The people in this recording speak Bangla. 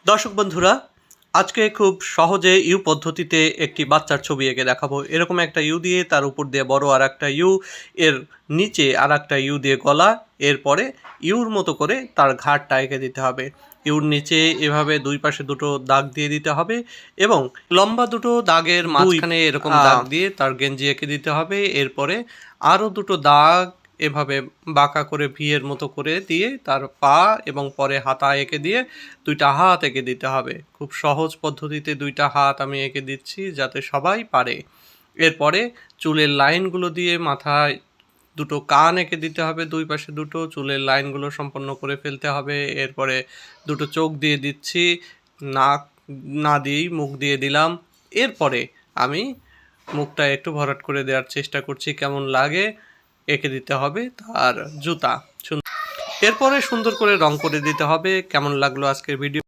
দর্শক বন্ধুরা, আজকে খুব সহজে ইউ পদ্ধতিতে একটি বাচ্চার ছবি এঁকে দেখাবো। এরকম একটা ইউ দিয়ে তার উপর দিয়ে বড় আর একটা ইউ, এর নিচে আর একটা ইউ দিয়ে গলা, এরপরে ইউর মতো করে তার ঘাড়টা এঁকে দিতে হবে। ইউর নিচে এভাবে দুই পাশে দুটো দাগ দিয়ে দিতে হবে এবং লম্বা দুটো দাগের মাঝখানে এরকম দাগ দিয়ে তার গেঞ্জি এঁকে দিতে হবে। এরপরে আরও দুটো দাগ এভাবে বাঁকা করে ভি এর মতো করে দিয়ে তার পা এবং পরে হাতা এঁকে দিয়ে দুইটা হাত এঁকে দিতে হবে। খুব সহজ পদ্ধতিতে দুইটা হাত আমি এঁকে দিচ্ছি যাতে সবাই পারে। এরপরে চুলের লাইনগুলো দিয়ে মাথায় দুটো কান এঁকে দিতে হবে, দুই পাশে দুটো চুলের লাইনগুলো সম্পন্ন করে ফেলতে হবে। এরপরে দুটো চোখ দিয়ে দিচ্ছি, নাক না দিয়েই মুখ দিয়ে দিলাম। এরপরে আমি মুখটা একটু ভরাট করে দেওয়ার চেষ্টা করছি, কেমন লাগে এঁকে দিতে হবে তার জুতা। এরপরে সুন্দর করে রং করে দিতে হবে। কেমন লাগলো আজকের ভিডিও?